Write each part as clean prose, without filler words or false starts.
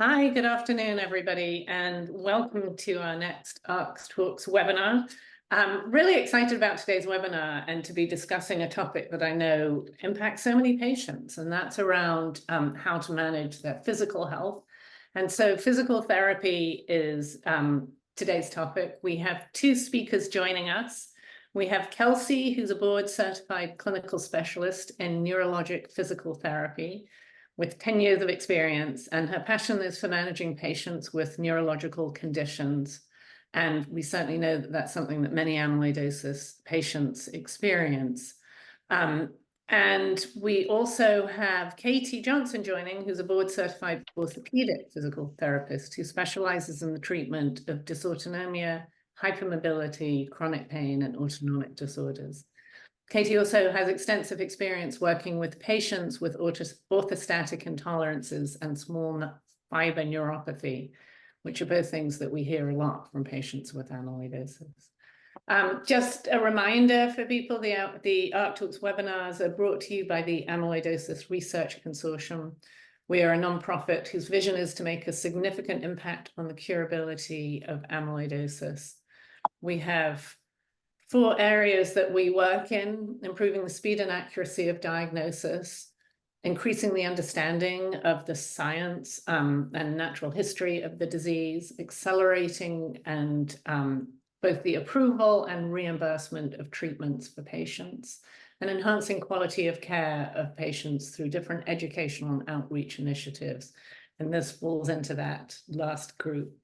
Hi, good afternoon, everybody, and welcome to our next ARC Talks webinar. I'm really excited about today's webinar and to be discussing a topic that I know impacts so many patients, and that's around how to manage their physical health. And so physical therapy is today's topic. We have two speakers joining us. We have Kelsi, who's a board-certified clinical specialist in neurologic physical therapy, with 10 years of experience, and her passion is for managing patients with neurological conditions. And we certainly know that that's something that many amyloidosis patients experience. And we also have Katie Johnson joining, who's a board-certified orthopedic physical therapist who specializes in the treatment of dysautonomia, hypermobility, chronic pain, and autonomic disorders. Katie also has extensive experience working with patients with orthostatic intolerances and small fiber neuropathy, which are both things that we hear a lot from patients with amyloidosis. Just a reminder for people, the ARC Talks webinars are brought to you by the Amyloidosis Research Consortium. We are a nonprofit whose vision is to make a significant impact on the curability of amyloidosis. We have 4 areas that we work in: improving the speed and accuracy of diagnosis, increasing the understanding of the science and natural history of the disease, accelerating and both the approval and reimbursement of treatments for patients, and enhancing quality of care of patients through different educational and outreach initiatives. And this falls into that last group.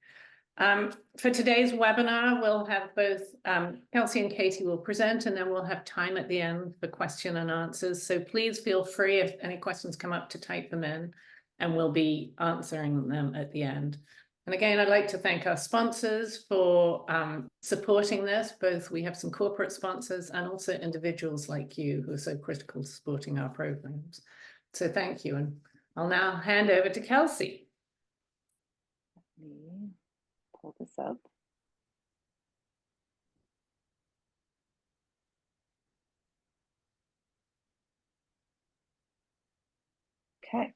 For today's webinar, we'll have both Kelsi and Katie will present, and then we'll have time at the end for question and answers. So please feel free, if any questions come up, to type them in, and we'll be answering them at the end. And again, I'd like to thank our sponsors for supporting this. Both we have some corporate sponsors and also individuals like you who are so critical to supporting our programs. So thank you. And I'll now hand over to Kelsi. Pull this up. Okay.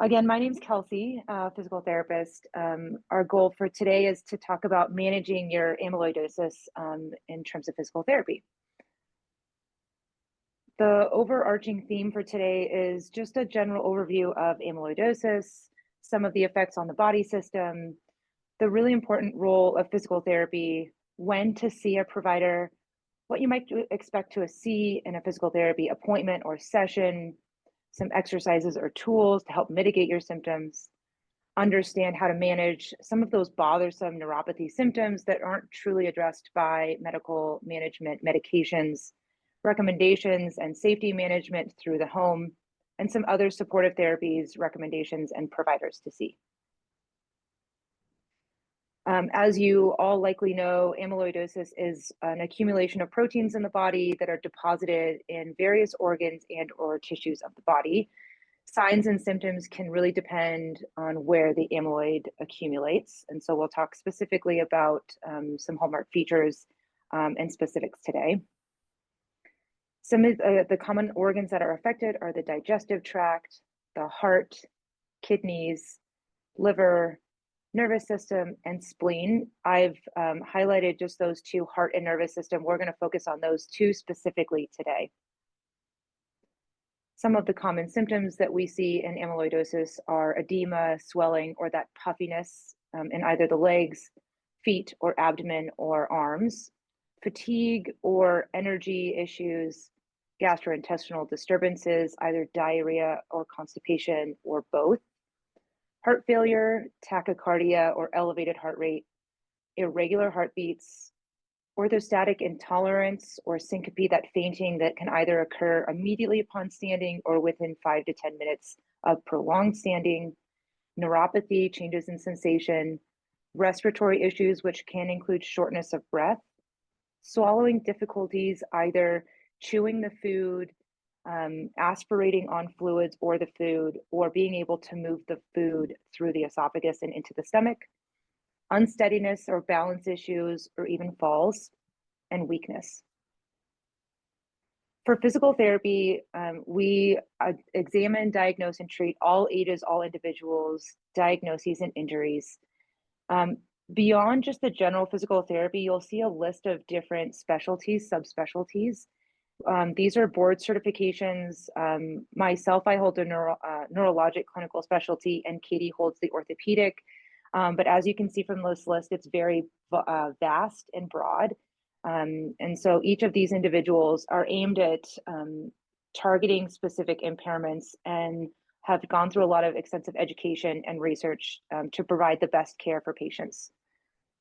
Again, my name's Kelsi, physical therapist. Our goal for today is to talk about managing your amyloidosis in terms of physical therapy. The overarching theme for today is just a general overview of amyloidosis, some of the effects on the body system, the really important role of physical therapy, when to see a provider, what you might expect to see in a physical therapy appointment or session, some exercises or tools to help mitigate your symptoms, understand how to manage some of those bothersome neuropathy symptoms that aren't truly addressed by medical management medications, recommendations and safety management through the home, and some other supportive therapies, recommendations, and providers to see. As you all likely know, amyloidosis is an accumulation of proteins in the body that are deposited in various organs and or tissues of the body. Signs and symptoms can really depend on where the amyloid accumulates. And so we'll talk specifically about some hallmark features and specifics today. Some of the common organs that are affected are the digestive tract, the heart, kidneys, liver, nervous system, and spleen. I've highlighted just those 2, heart and nervous system. We're going to focus on those 2 specifically today. Some of the common symptoms that we see in amyloidosis are edema, swelling, or that puffiness in either the legs, feet, or abdomen or arms, fatigue or energy issues, gastrointestinal disturbances, either diarrhea or constipation or both, heart failure, tachycardia or elevated heart rate, irregular heartbeats, orthostatic intolerance or syncope, that fainting that can either occur immediately upon standing or within 5 to 10 minutes of prolonged standing, neuropathy, changes in sensation, respiratory issues, which can include shortness of breath, swallowing difficulties, either chewing the food, aspirating on fluids or the food, or being able to move the food through the esophagus and into the stomach, unsteadiness or balance issues, or even falls, and weakness. For physical therapy, we examine, diagnose, and treat all ages, all individuals, diagnoses, and injuries. Beyond just the general physical therapy, you'll see a list of different specialties, subspecialties. These are board certifications. Myself, I hold a neurologic clinical specialty, and Katie holds the orthopedic. But as you can see from this list, it's very vast and broad. And so each of these individuals are aimed at targeting specific impairments and have gone through a lot of extensive education and research to provide the best care for patients.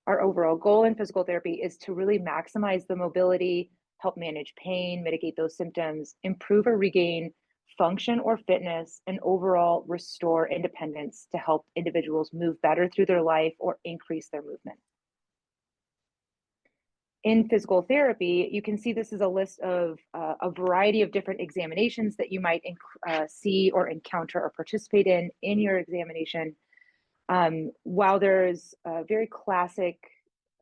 Our overall goal in physical therapy is to really maximize the mobility, help manage pain, mitigate those symptoms, improve or regain function or fitness, and overall restore independence to help individuals move better through their life or increase their movement. In physical therapy, you can see this is a list of a variety of different examinations that you might see or encounter or participate in your examination. While there's very classic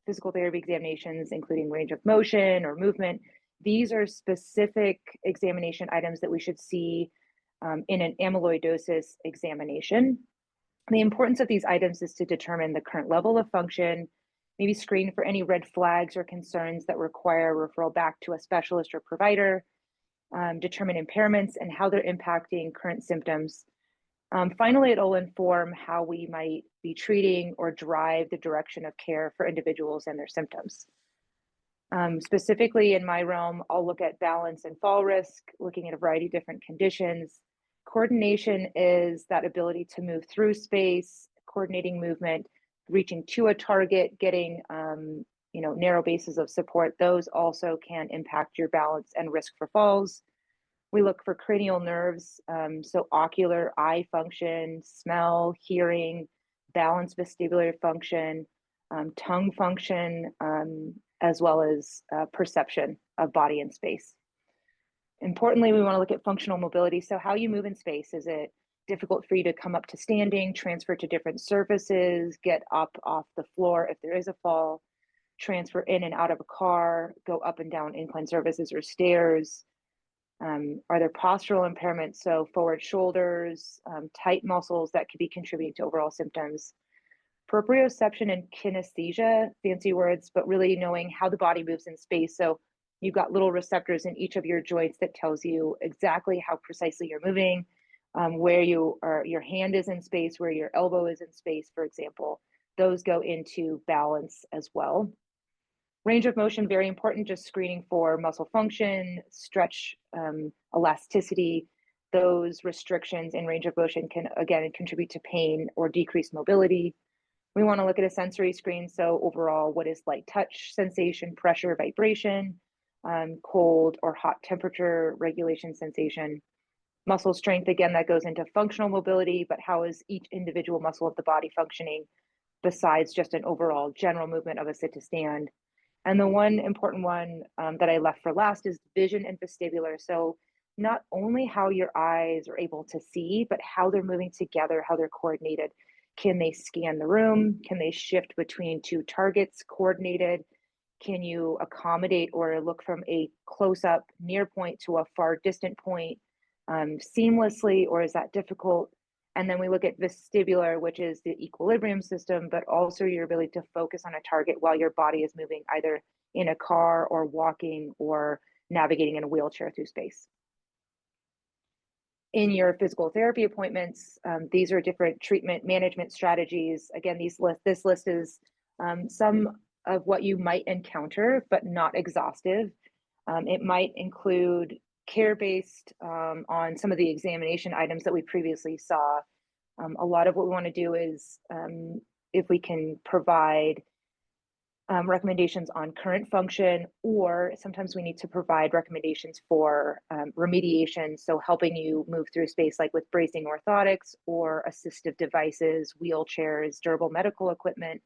physical therapy examinations, including range of motion or movement, these are specific examination items that we should see in an amyloidosis examination. The importance of these items is to determine the current level of function, maybe screen for any red flags or concerns that require referral back to a specialist or provider, determine impairments and how they're impacting current symptoms. Finally, it'll inform how we might be treating or drive the direction of care for individuals and their symptoms. Specifically in my realm, I'll look at balance and fall risk, looking at a variety of different conditions. Coordination is that ability to move through space, coordinating movement, reaching to a target, getting narrow bases of support. Those also can impact your balance and risk for falls. We look for cranial nerves, so ocular, eye function, smell, hearing, balance, vestibular function, tongue function, as well as perception of body and space. Importantly, we want to look at functional mobility. So how you move in space. Is it difficult for you to come up to standing, transfer to different surfaces, get up off the floor if there is a fall, transfer in and out of a car, go up and down incline surfaces or stairs? Are there postural impairments? So forward shoulders, tight muscles that could be contributing to overall symptoms. Proprioception and kinesthesia, fancy words, but really knowing how the body moves in space. So you've got little receptors in each of your joints that tells you exactly how precisely you're moving, where your hand is in space, where your elbow is in space, for example. Those go into balance as well. Range of motion, very important, just screening for muscle function, stretch, elasticity. Those restrictions in range of motion can, again, contribute to pain or decreased mobility. We want to look at a sensory screen. So overall, what is light touch sensation, pressure, vibration, cold or hot temperature regulation sensation. Muscle strength, again, that goes into functional mobility, but how is each individual muscle of the body functioning besides just an overall general movement of a sit to stand? And the one important one that I left for last is vision and vestibular. So not only how your eyes are able to see, but how they're moving together, how they're coordinated. Can they scan the room? Can they shift between two targets coordinated? Can you accommodate or look from a close-up near point to a far distant point seamlessly, or is that difficult? And then we look at vestibular, which is the equilibrium system, but also your ability to focus on a target while your body is moving either in a car or walking or navigating in a wheelchair through space. In your physical therapy appointments, these are different treatment management strategies. Again, this list is some of what you might encounter, but not exhaustive. It might include care-based on some of the examination items that we previously saw. A lot of what we want to do is, if we can provide recommendations on current function, or sometimes we need to provide recommendations for remediation, so helping you move through space, like with bracing orthotics or assistive devices, wheelchairs, durable medical equipment.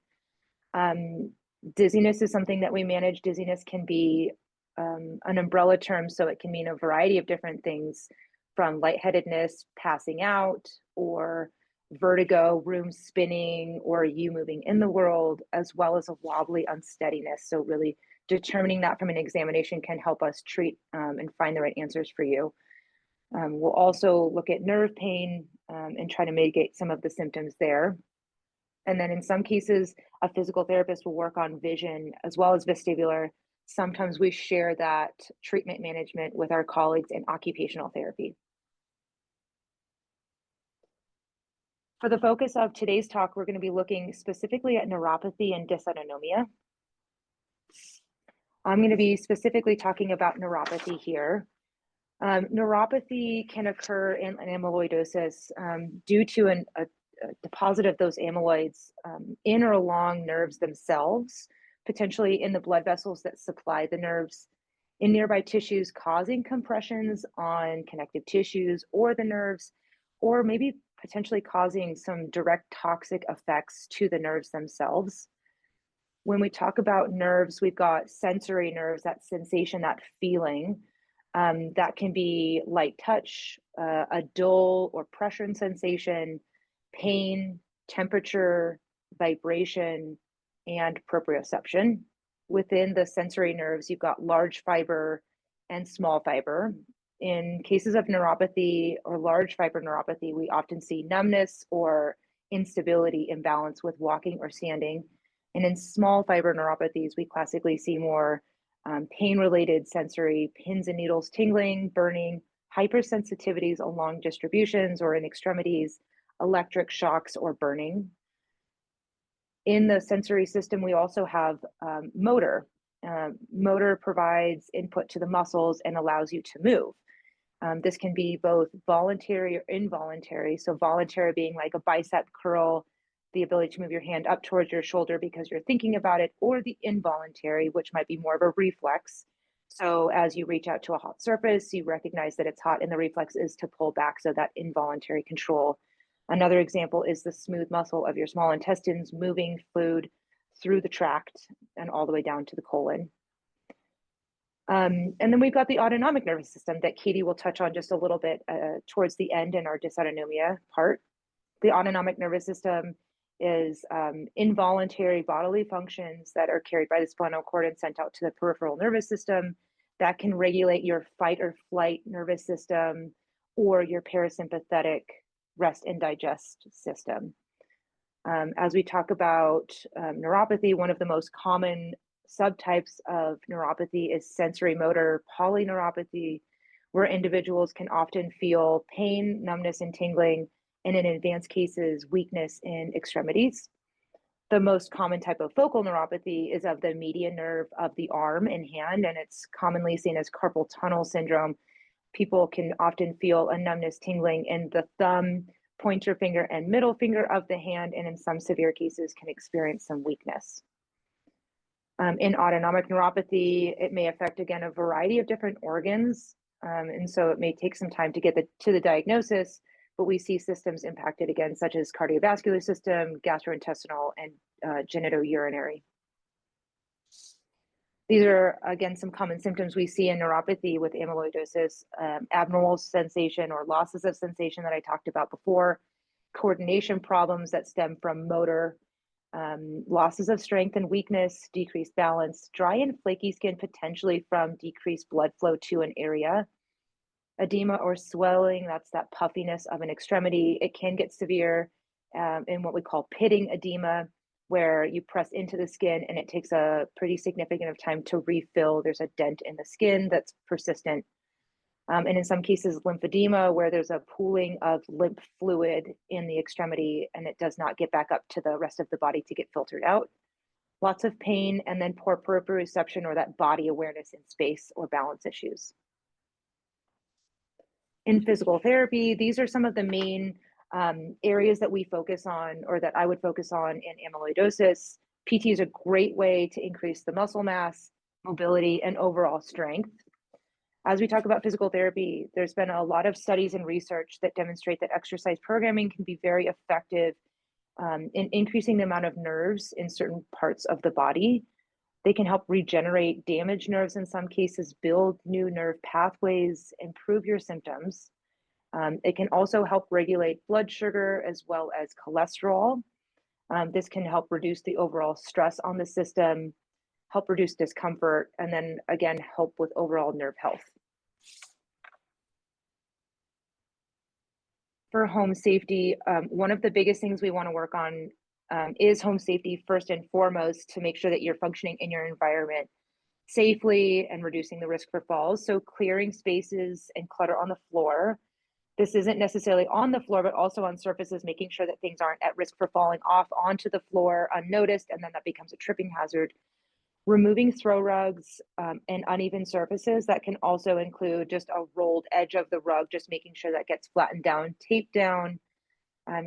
Dizziness is something that we manage. Dizziness can be an umbrella term, so it can mean a variety of different things, from lightheadedness, passing out, or vertigo, room spinning, or you moving in the world, as well as a wobbly unsteadiness. So really determining that from an examination can help us treat and find the right answers for you. We'll also look at nerve pain and try to mitigate some of the symptoms there. And then in some cases, a physical therapist will work on vision as well as vestibular. Sometimes we share that treatment management with our colleagues in occupational therapy. For the focus of today's talk, we're going to be looking specifically at neuropathy and dysautonomia. I'm going to be specifically talking about neuropathy here. Neuropathy can occur in an amyloidosis due to a deposit of those amyloids in or along nerves themselves, potentially in the blood vessels that supply the nerves, in nearby tissues, causing compressions on connective tissues or the nerves, or maybe potentially causing some direct toxic effects to the nerves themselves. When we talk about nerves, we've got sensory nerves, that sensation, that feeling. That can be light touch, a dull or pressure sensation, pain, temperature, vibration, and proprioception. Within the sensory nerves, you've got large fiber and small fiber. In cases of neuropathy or large fiber neuropathy, we often see numbness or instability, imbalance with walking or standing. And in small fiber neuropathies, we classically see more pain-related sensory pins and needles, tingling, burning, hypersensitivities along distributions or in extremities, electric shocks or burning. In the sensory system, we also have motor. Motor provides input to the muscles and allows you to move. This can be both voluntary or involuntary. So voluntary being like a bicep curl, the ability to move your hand up towards your shoulder because you're thinking about it, or the involuntary, which might be more of a reflex. So as you reach out to a hot surface, you recognize that it's hot and the reflex is to pull back, so that involuntary control. Another example is the smooth muscle of your small intestines moving food through the tract and all the way down to the colon. And then we've got the autonomic nervous system that Katie will touch on just a little bit towards the end in our dysautonomia part. The autonomic nervous system is involuntary bodily functions that are carried by the spinal cord and sent out to the peripheral nervous system that can regulate your fight or flight nervous system or your parasympathetic rest and digest system. As we talk about neuropathy, one of the most common subtypes of neuropathy is sensory motor polyneuropathy, where individuals can often feel pain, numbness, and tingling, and in advanced cases, weakness in extremities. The most common type of focal neuropathy is of the median nerve of the arm and hand, and it's commonly seen as carpal tunnel syndrome. People can often feel a numbness, tingling in the thumb, pointer finger, and middle finger of the hand, and in some severe cases can experience some weakness. In autonomic neuropathy, it may affect, again, a variety of different organs, and so it may take some time to get to the diagnosis, but we see systems impacted again, such as cardiovascular system, gastrointestinal, and genitourinary. These are, again, some common symptoms we see in neuropathy with amyloidosis: abnormal sensation or losses of sensation that I talked about before, coordination problems that stem from motor, losses of strength and weakness, decreased balance, dry and flaky skin, potentially from decreased blood flow to an area, edema or swelling, that's that puffiness of an extremity. It can get severe in what we call pitting edema, where you press into the skin and it takes a pretty significant of time to refill. There's a dent in the skin that's persistent. And in some cases, lymphedema, where there's a pooling of lymph fluid in the extremity and it does not get back up to the rest of the body to get filtered out. Lots of pain, and then poor proprioception, or that body awareness in space, or balance issues. In physical therapy, these are some of the main areas that we focus on, or that I would focus on in amyloidosis. PT is a great way to increase the muscle mass, mobility, and overall strength. As we talk about physical therapy, there's been a lot of studies and research that demonstrate that exercise programming can be very effective in increasing the amount of nerves in certain parts of the body. They can help regenerate damaged nerves in some cases, build new nerve pathways, improve your symptoms. It can also help regulate blood sugar as well as cholesterol. This can help reduce the overall stress on the system. help reduce discomfort, and then again, help with overall nerve health. For home safety, one of the biggest things we want to work on is home safety first and foremost, to make sure that you're functioning in your environment safely and reducing the risk for falls. So clearing spaces and clutter on the floor. This isn't necessarily on the floor, but also on surfaces, making sure that things aren't at risk for falling off onto the floor unnoticed, and then that becomes a tripping hazard. Removing throw rugs and uneven surfaces. That can also include just a rolled edge of the rug, just making sure that gets flattened down, taped down.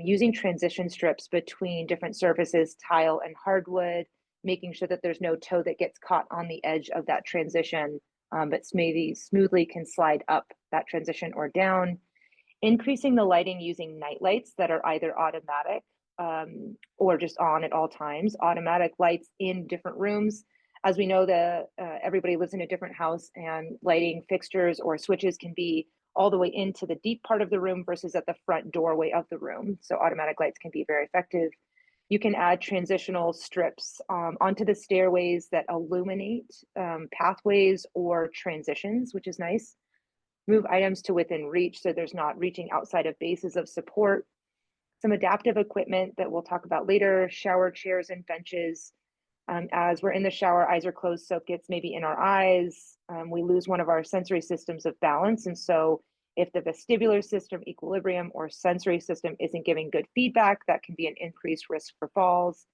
Using transition strips between different surfaces, tile and hardwood, making sure that there's no toe that gets caught on the edge of that transition, but maybe smoothly can slide up that transition or down. Increasing the lighting using night lights that are either automatic or just on at all times. Automatic lights in different rooms. As we know, everybody lives in a different house, and lighting fixtures or switches can be all the way into the deep part of the room versus at the front doorway of the room. So automatic lights can be very effective. You can add transitional strips onto the stairways that illuminate pathways or transitions, which is nice. Move items to within reach, so there's not reaching outside of bases of support. Some adaptive equipment that we'll talk about later, shower chairs and benches. As we're in the shower, eyes are closed, soap gets maybe in our eyes. We lose one of our sensory systems of balance. And so if the vestibular system, equilibrium, or sensory system isn't giving good feedback, that can be an increased risk for falls.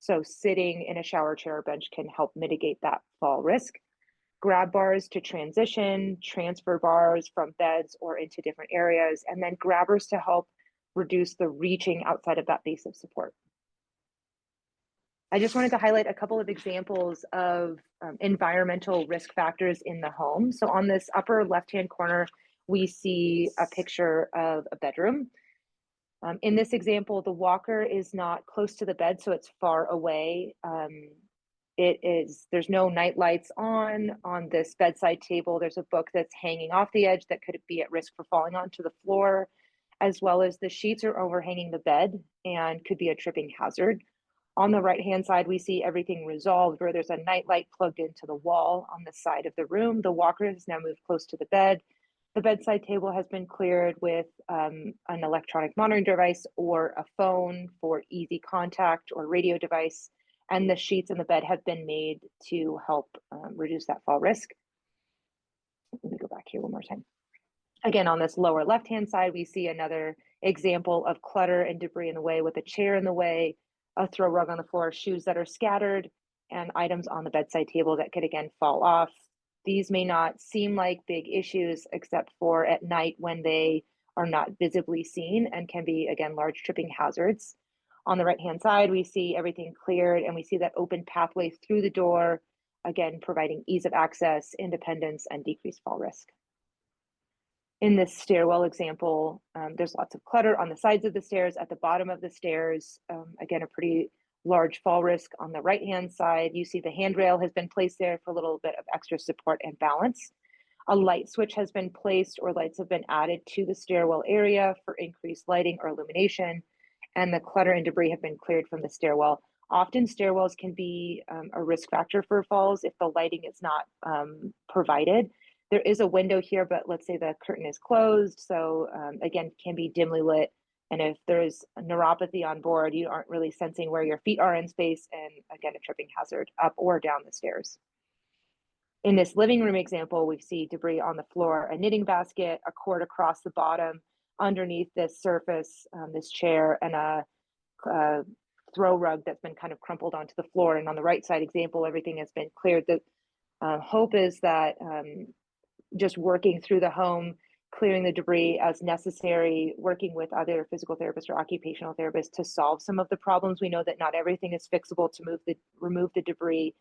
So sitting in a shower chair or bench can help mitigate that fall risk. Grab bars to transition, transfer bars from beds or into different areas, and then grabbers to help reduce the reaching outside of that base of support. I just wanted to highlight a couple of examples of environmental risk factors in the home. So on this upper left-hand corner, we see a picture of a bedroom. In this example, the walker is not close to the bed, so it's far away. There's no night lights on this bedside table. There's a book that's hanging off the edge that could be at risk for falling onto the floor, as well as the sheets are overhanging the bed and could be a tripping hazard. On the right-hand side, we see everything resolved, where there's a night light plugged into the wall on the side of the room. The walker has now moved close to the bed. The bedside table has been cleared with an electronic monitoring device or a phone for easy contact or radio device. And the sheets in the bed have been made to help reduce that fall risk. Let me go back here one more time. Again, on this lower left-hand side, we see another example of clutter and debris in the way, with a chair in the way, a throw rug on the floor, shoes that are scattered, and items on the bedside table that could again fall off. These may not seem like big issues, except for at night when they are not visibly seen, and can be, again, large tripping hazards. On the right-hand side, we see everything cleared, and we see that open pathway through the door, again, providing ease of access, independence, and decreased fall risk. In this stairwell example, there's lots of clutter on the sides of the stairs, at the bottom of the stairs. Again, a pretty large fall risk. On the right-hand side, you see the handrail has been placed there for a little bit of extra support and balance. A light switch has been placed, or lights have been added to the stairwell area for increased lighting or illumination, and the clutter and debris have been cleared from the stairwell. Often stairwells can be a risk factor for falls if the lighting is not provided. There is a window here, but let's say the curtain is closed. So again, can be dimly lit. And if there's a neuropathy on board, you aren't really sensing where your feet are in space, and again, a tripping hazard up or down the stairs. In this living room example, we see debris on the floor, a knitting basket, a cord across the bottom, underneath this surface, this chair, and a throw rug that's been kind of crumpled onto the floor. And on the right side example, everything has been cleared. The hope is that just working through the home, clearing the debris as necessary, working with other physical therapists or occupational therapists to solve some of the problems. We know that not everything is fixable to remove the debris,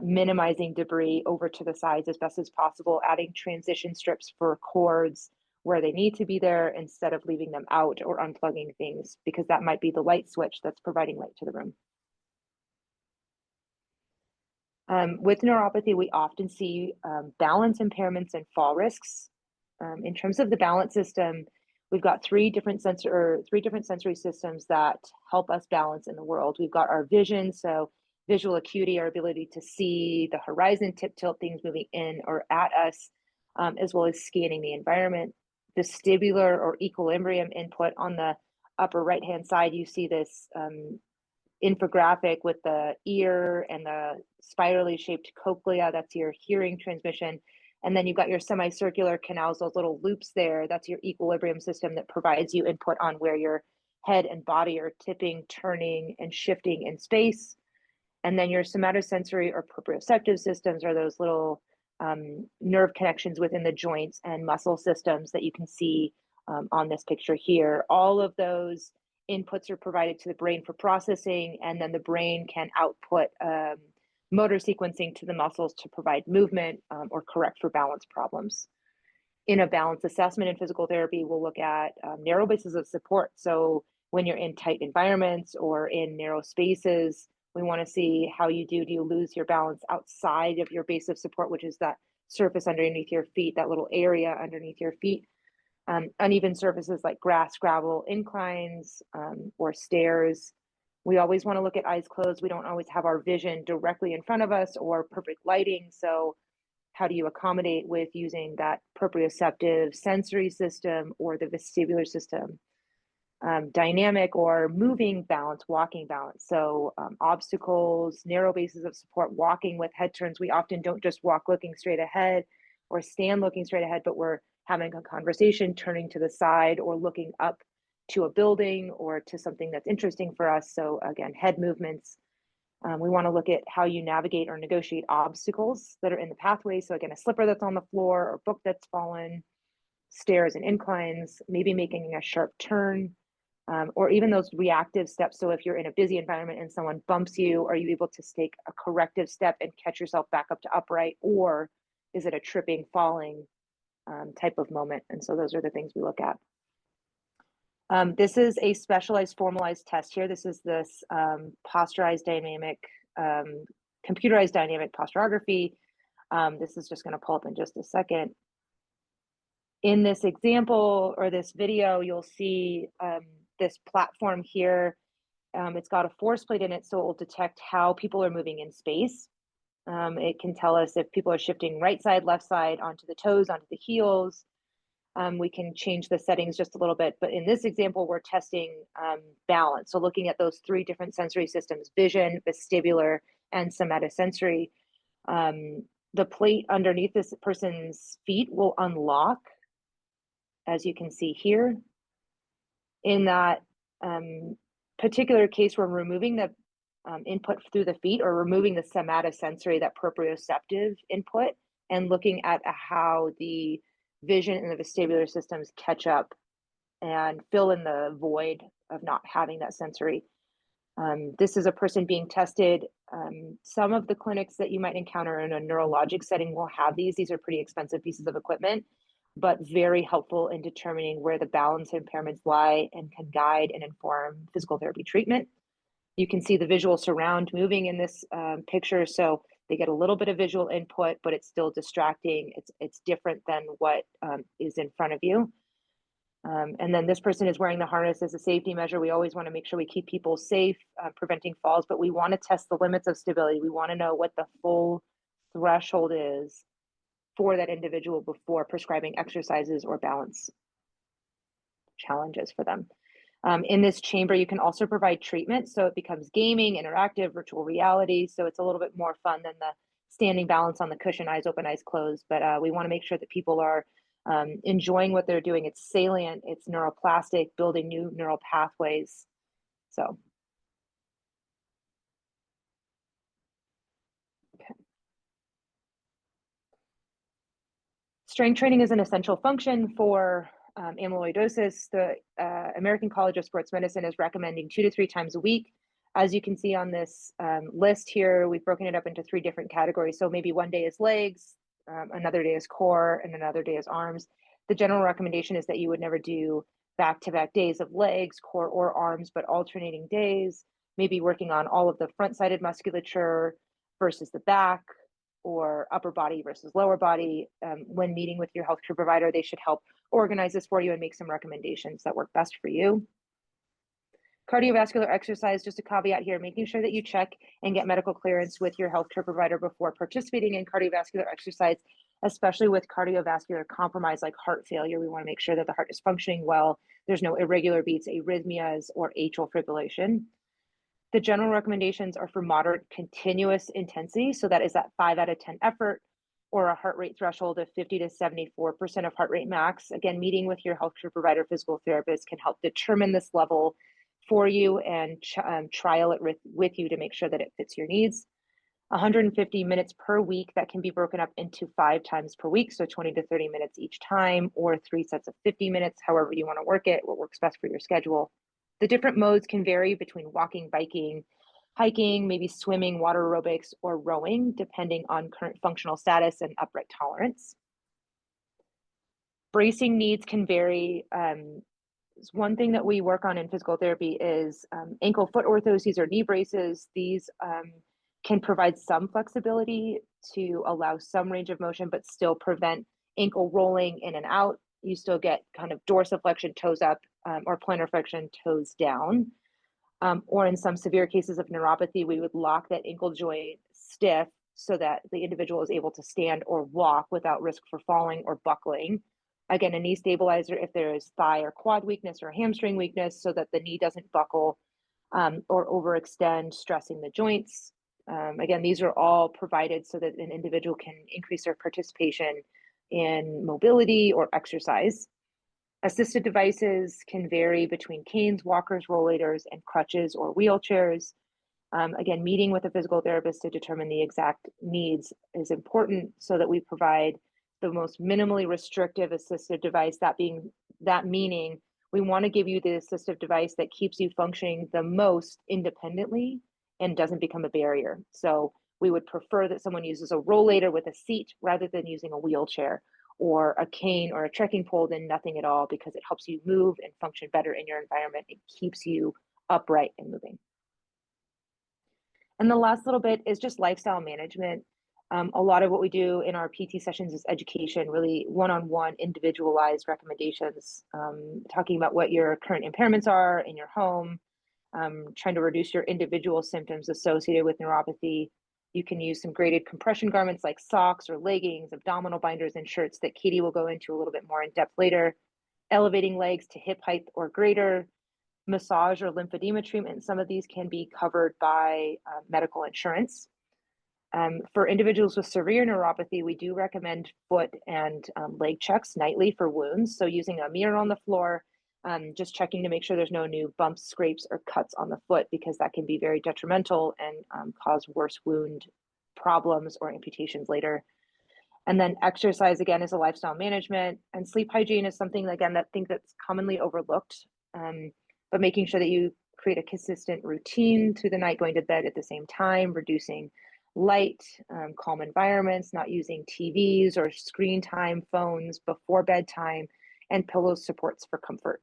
minimizing debris over to the sides as best as possible, adding transition strips for cords where they need to be there instead of leaving them out or unplugging things, because that might be the light switch that's providing light to the room. With neuropathy, we often see balance impairments and fall risks. In terms of the balance system, we've got three different sensory systems that help us balance in the world. We've got our vision, so visual acuity, our ability to see the horizon, tip tilt, things moving in or at us, as well as scanning the environment. Vestibular or equilibrium input on the upper right-hand side, you see this infographic with the ear and the spirally shaped cochlea. That's your hearing transmission. And then you've got your semicircular canals, those little loops there. That's your equilibrium system that provides you input on where your head and body are tipping, turning, and shifting in space. And then your somatosensory or proprioceptive systems are those little nerve connections within the joints and muscle systems that you can see on this picture here. All of those inputs are provided to the brain for processing, and then the brain can output motor sequencing to the muscles to provide movement or correct for balance problems. In a balance assessment in physical therapy, we'll look at narrow bases of support. So when you're in tight environments or in narrow spaces, we want to see how you do. Do you lose your balance outside of your base of support, which is that surface underneath your feet, that little area underneath your feet? Uneven surfaces like grass, gravel, inclines, or stairs. We always want to look at eyes closed. We don't always have our vision directly in front of us or perfect lighting. So how do you accommodate with using that proprioceptive sensory system or the vestibular system? Dynamic or moving balance, walking balance. So obstacles, narrow bases of support, walking with head turns. We often don't just walk looking straight ahead or stand looking straight ahead, but we're having a conversation, turning to the side or looking up to a building or to something that's interesting for us. So again, head movements. We want to look at how you navigate or negotiate obstacles that are in the pathway. So again, a slipper that's on the floor or book that's fallen, stairs and inclines, maybe making a sharp turn, or even those reactive steps. So if you're in a busy environment and someone bumps you, are you able to take a corrective step and catch yourself back up to upright, or is it a tripping, falling type of moment? And so those are the things we look at. This is a specialized formalized test here. This is this computerized dynamic posturography. This is just going to pull up in just a second. In this example or this video, you'll see this platform here. It's got a force plate in it, so it will detect how people are moving in space. It can tell us if people are shifting right side, left side, onto the toes, onto the heels. We can change the settings just a little bit, but in this example, we're testing balance. So looking at those three different sensory systems: vision, vestibular, and somatosensory. The plate underneath this person's feet will unlock, as you can see here. In that particular case, we're removing the input through the feet, or removing the somatosensory, that proprioceptive input, and looking at how the vision and the vestibular systems catch up and fill in the void of not having that sensory. This is a person being tested. Some of the clinics that you might encounter in a neurologic setting will have these. These are pretty expensive pieces of equipment, but very helpful in determining where the balance impairments lie and can guide and inform physical therapy treatment. You can see the visual surround moving in this picture. So they get a little bit of visual input, but it's still distracting. It's different than what is in front of you. And then this person is wearing the harness as a safety measure. We always want to make sure we keep people safe, preventing falls, but we want to test the limits of stability. We want to know what the full threshold is for that individual before prescribing exercises or balance challenges for them. In this chamber, you can also provide treatment. So it becomes gaming, interactive, virtual reality. So it's a little bit more fun than the standing balance on the cushion, eyes open, eyes closed. But we want to make sure that people are enjoying what they're doing. It's salient, it's neuroplastic, building new neural pathways. So. Okay. Strength training is an essential function for amyloidosis. The American College of Sports Medicine is recommending 2 to 3 times a week. As you can see on this list here, we've broken it up into 3 different categories. So maybe one day is legs, another day is core, and another day is arms. The general recommendation is that you would never do back-to-back days of legs, core, or arms, but alternating days, maybe working on all of the front-sided musculature versus the back, or upper body versus lower body. When meeting with your healthcare provider, they should help organize this for you and make some recommendations that work best for you. Cardiovascular exercise, just a caveat here, making sure that you check and get medical clearance with your healthcare provider before participating in cardiovascular exercise, especially with cardiovascular compromise like heart failure. We want to make sure that the heart is functioning well. There's no irregular beats, arrhythmias, or atrial fibrillation. The general recommendations are for moderate continuous intensity. So that is that 5 out of 10 effort, or a heart rate threshold of 50 to 74% of heart rate max. Again, meeting with your healthcare provider, physical therapist can help determine this level for you and trial it with you to make sure that it fits your needs. 150 minutes per week, that can be broken up into 5 times per week, so 20 to 30 minutes each time, or 3 sets of 50 minutes, however you want to work it, what works best for your schedule. The different modes can vary between walking, biking, hiking, maybe swimming, water aerobics, or rowing, depending on current functional status and upright tolerance. Bracing needs can vary. One thing that we work on in physical therapy is ankle foot orthoses or knee braces. These can provide some flexibility to allow some range of motion, but still prevent ankle rolling in and out. You still get kind of dorsiflexion, toes up, or plantar flexion, toes down. Or in some severe cases of neuropathy, we would lock that ankle joint stiff so that the individual is able to stand or walk without risk for falling or buckling. Again, a knee stabilizer if there is thigh or quad weakness or hamstring weakness, so that the knee doesn't buckle or overextend, stressing the joints. Again, these are all provided so that an individual can increase their participation in mobility or exercise. Assisted devices can vary between canes, walkers, rollators, and crutches or wheelchairs. Again, meeting with a physical therapist to determine the exact needs is important so that we provide the most minimally restrictive assistive device, that meaning we want to give you the assistive device that keeps you functioning the most independently and doesn't become a barrier. So we would prefer that someone uses a rollator with a seat rather than using a wheelchair or a cane or a trekking pole than nothing at all, because it helps you move and function better in your environment. It keeps you upright and moving. And the last little bit is just lifestyle management. A lot of what we do in our PT sessions is education, really one-on-one individualized recommendations, talking about what your current impairments are in your home, trying to reduce your individual symptoms associated with neuropathy. You can use some graded compression garments like socks or leggings, abdominal binders, and shirts that Katie will go into a little bit more in depth later. Elevating legs to hip height or greater, massage or lymphedema treatment. Some of these can be covered by medical insurance. For individuals with severe neuropathy, we do recommend foot and leg checks nightly for wounds. So using a mirror on the floor, just checking to make sure there's no new bumps, scrapes, or cuts on the foot, because that can be very detrimental and cause worse wound problems or amputations later. And then exercise, again, is a lifestyle management, and sleep hygiene is something, again, that I think that's commonly overlooked, but making sure that you create a consistent routine through the night, going to bed at the same time, reducing light, calm environments, not using TVs or screen time, phones before bedtime, and pillow supports for comfort.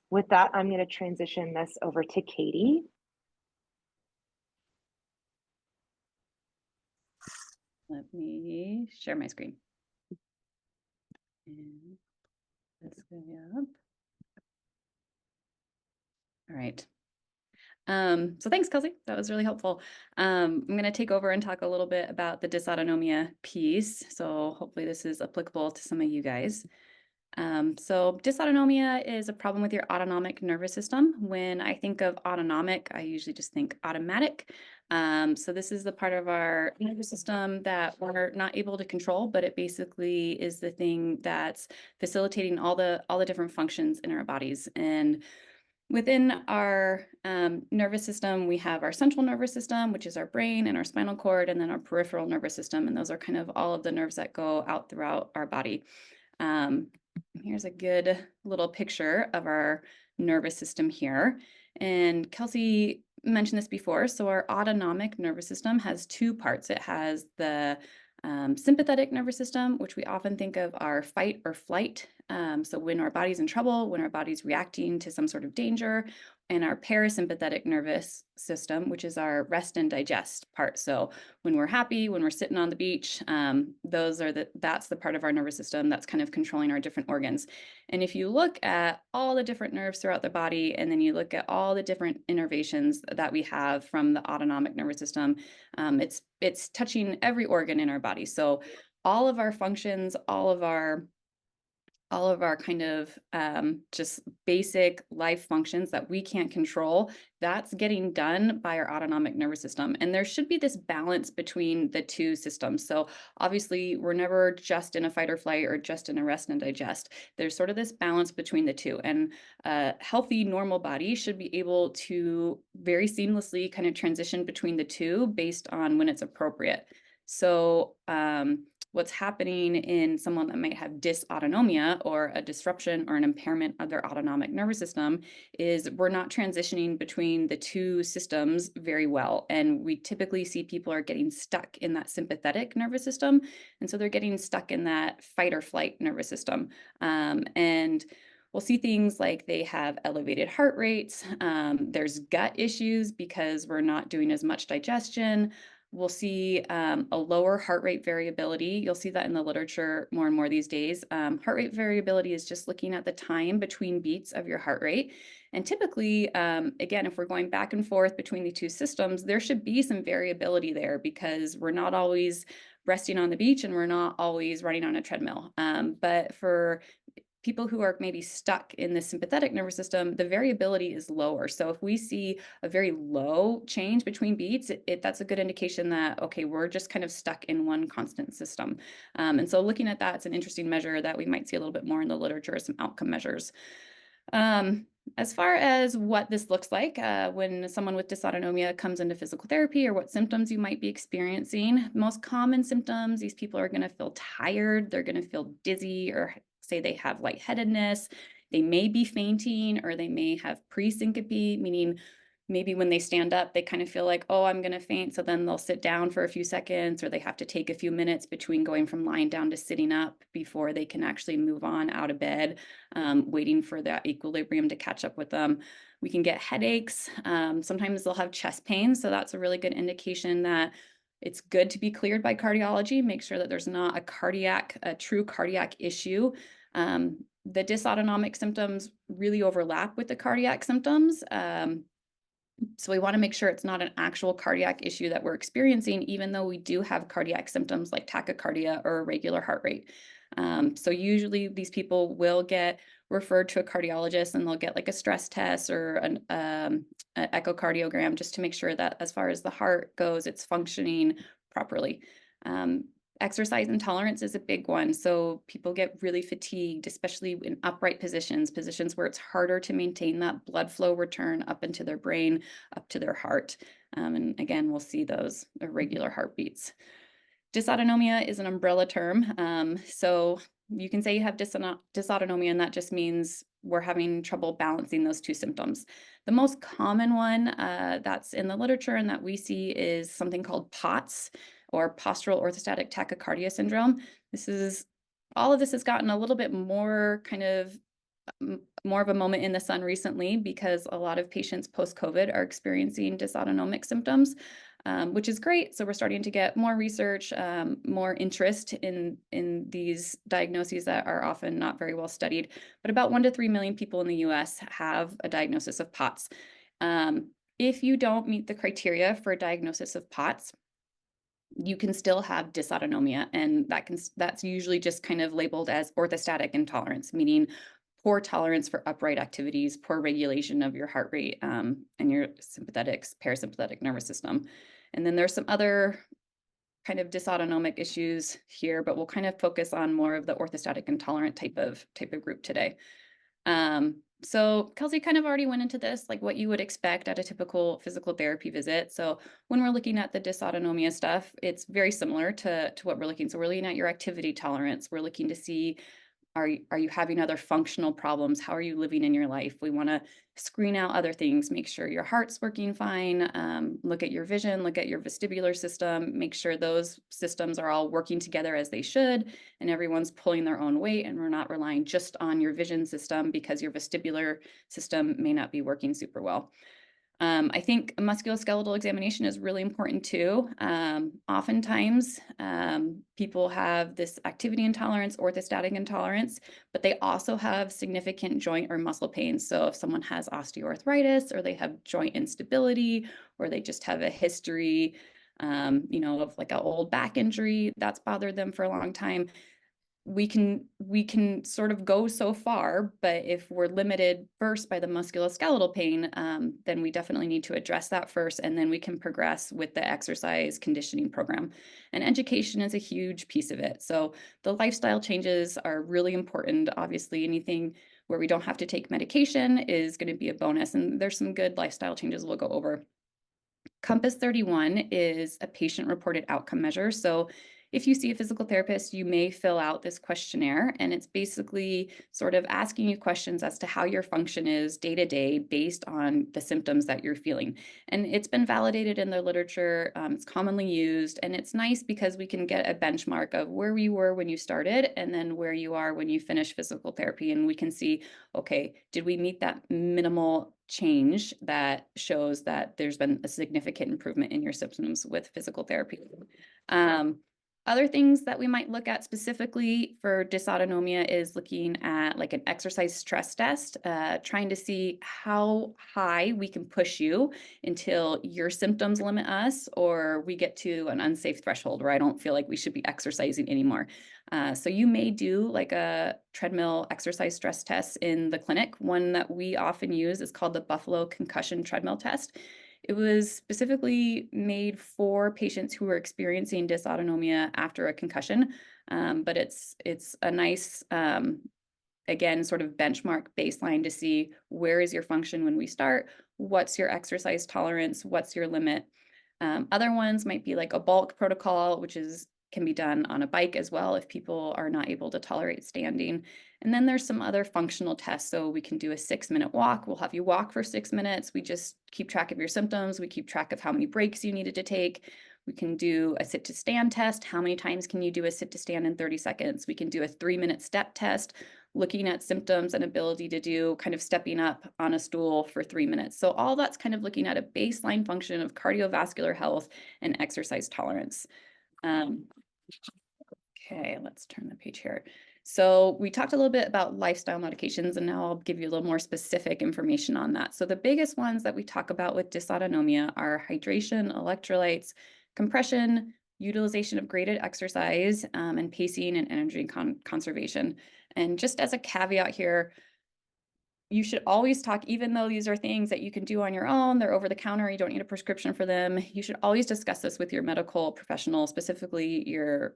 With that, I'm going to transition this over to Katie. Let me share my screen. And this go up. All right. So thanks, Kelsi. That was really helpful. I'm going to take over and talk a little bit about the dysautonomia piece. So hopefully this is applicable to some of you guys. So dysautonomia is a problem with your autonomic nervous system. When I think of autonomic, I usually just think automatic. So this is the part of our nervous system that we're not able to control, but it basically is the thing that's facilitating all the different functions in our bodies. And within our nervous system, we have our central nervous system, which is our brain and our spinal cord, and then our peripheral nervous system. And those are kind of all of the nerves that go out throughout our body. Here's a good little picture of our nervous system here. And Kelsi mentioned this before. So our autonomic nervous system has 2 parts. It has the sympathetic nervous system, which we often think of our fight or flight So when our body's in trouble, when our body's reacting to some sort of danger, and our parasympathetic nervous system, which is our rest and digest part. So when we're happy, when we're sitting on the beach, that's the part of our nervous system that's kind of controlling our different organs. And if you look at all the different nerves throughout the body, and then you look at all the different innervations that we have from the autonomic nervous system, it's touching every organ in our body. So all of our functions, all of our kind of just basic life functions that we can't control, that's getting done by our autonomic nervous system. And there should be this balance between the two systems. So obviously we're never just in a fight or flight or just in a rest and digest. There's sort of this balance between the two. And a healthy, normal body should be able to very seamlessly kind of transition between the two based on when it's appropriate. So what's happening in someone that might have dysautonomia, or a disruption or an impairment of their autonomic nervous system, is we're not transitioning between the two systems very well. And we typically see people are getting stuck in that sympathetic nervous system. And so they're getting stuck in that fight or flight nervous system. And we'll see things like they have elevated heart rates. There's gut issues because we're not doing as much digestion. We'll see a lower heart rate variability. You'll see that in the literature more and more these days. Heart rate variability is just looking at the time between beats of your heart rate. And typically, again, if we're going back and forth between the two systems, there should be some variability there because we're not always resting on the beach and we're not always running on a treadmill. But for people who are maybe stuck in the sympathetic nervous system, the variability is lower. So if we see a very low change between beats, that's a good indication that, okay, we're just kind of stuck in one constant system. And so looking at that, it's an interesting measure that we might see a little bit more in the literature, some outcome measures. As far as what this looks like when someone with dysautonomia comes into physical therapy, or what symptoms you might be experiencing, most common symptoms, these people are going to feel tired, they're going to feel dizzy, or say they have lightheadedness, they may be fainting, or they may have presyncope, meaning maybe when they stand up, they kind of feel like, oh, I'm going to faint. So then they'll sit down for a few seconds, or they have to take a few minutes between going from lying down to sitting up before they can actually move on out of bed, waiting for that equilibrium to catch up with them. We can get headaches. Sometimes they'll have chest pain. So that's a really good indication that it's good to be cleared by cardiology. Make sure that there's not a true cardiac issue. The dysautonomic symptoms really overlap with the cardiac symptoms. So we want to make sure it's not an actual cardiac issue that we're experiencing, even though we do have cardiac symptoms like tachycardia or irregular heart rate. So usually these people will get referred to a cardiologist, and they'll get like a stress test or an echocardiogram just to make sure that as far as the heart goes, it's functioning properly. Exercise intolerance is a big one. So people get really fatigued, especially in upright positions where it's harder to maintain that blood flow return up into their brain, up to their heart. And again, we'll see those irregular heartbeats. Dysautonomia is an umbrella term. So you can say you have dysautonomia, and that just means we're having trouble balancing those two symptoms. The most common one that's in the literature and that we see is something called POTS, or postural orthostatic tachycardia syndrome. All of this has gotten a little bit more more of a moment in the sun recently, because a lot of patients post-COVID are experiencing dysautonomic symptoms, which is great. So we're starting to get more research, more interest in these diagnoses that are often not very well studied. But about 1 to 3 million people in the US have a diagnosis of POTS. If you don't meet the criteria for a diagnosis of POTS, you can still have dysautonomia, and that's usually just kind of labeled as orthostatic intolerance, meaning poor tolerance for upright activities, poor regulation of your heart rate, and your parasympathetic nervous system. And then there's some other kind of dysautonomic issues here, but we'll kind of focus on more of the orthostatic intolerant type of group today. So Kelsi kind of already went into this, like what you would expect at a typical physical therapy visit. So when we're looking at the dysautonomia stuff, it's very similar to what we're looking. So we're looking at your activity tolerance. We're looking to see, Are you having other functional problems? How are you living in your life? We want to screen out other things, make sure your heart's working fine, look at your vision, look at your vestibular system, make sure those systems are all working together as they should, and everyone's pulling their own weight, and we're not relying just on your vision system because your vestibular system may not be working super well. I think a musculoskeletal examination is really important too. Oftentimes, people have this activity intolerance, orthostatic intolerance, but they also have significant joint or muscle pain. So if someone has osteoarthritis, or they have joint instability, or they just have a history, of like an old back injury that's bothered them for a long time, we can sort of go so far, but if we're limited first by the musculoskeletal pain, then we definitely need to address that first, and then we can progress with the exercise conditioning program. And education is a huge piece of it. So the lifestyle changes are really important. Obviously, anything where we don't have to take medication is going to be a bonus, and there's some good lifestyle changes we'll go over. Compass 31 is a patient-reported outcome measure. So if you see a physical therapist, you may fill out this questionnaire, and it's basically sort of asking you questions as to how your function is day to day based on the symptoms that you're feeling. And it's been validated in the literature, it's commonly used, and it's nice because we can get a benchmark of where you were when you started and then where you are when you finish physical therapy. And we can see, okay, did we meet that minimal change that shows that there's been a significant improvement in your symptoms with physical therapy. Other things that we might look at specifically for dysautonomia is looking at like an exercise stress test, trying to see how high we can push you until your symptoms limit us, or we get to an unsafe threshold where I don't feel like we should be exercising anymore. So you may do like a treadmill exercise stress test in the clinic. One that we often use is called the Buffalo Concussion Treadmill Test. It was specifically made for patients who were experiencing dysautonomia after a concussion, but it's a nice, again, sort of benchmark baseline to see where is your function when we start, what's your exercise tolerance, what's your limit. Other ones might be like a bulk protocol, which can be done on a bike as well if people are not able to tolerate standing. And then there's some other functional tests. So we can do a 6-minute walk. We'll have you walk for 6 minutes. We just keep track of your symptoms. We keep track of how many breaks you needed to take. We can do a sit to stand test. How many times can you do a sit to stand in 30 seconds? We can do a 3-minute step test, looking at symptoms and ability to do kind of stepping up on a stool for 3 minutes. So all that's kind of looking at a baseline function of cardiovascular health and exercise tolerance. Okay, let's turn the page here. So we talked a little bit about lifestyle modifications, and now I'll give you a little more specific information on that. So the biggest ones that we talk about with dysautonomia are hydration, electrolytes, compression, utilization of graded exercise, and pacing and energy conservation. And just as a caveat here, you should always talk, even though these are things that you can do on your own, they're over the counter, you don't need a prescription for them. You should always discuss this with your medical professional, specifically your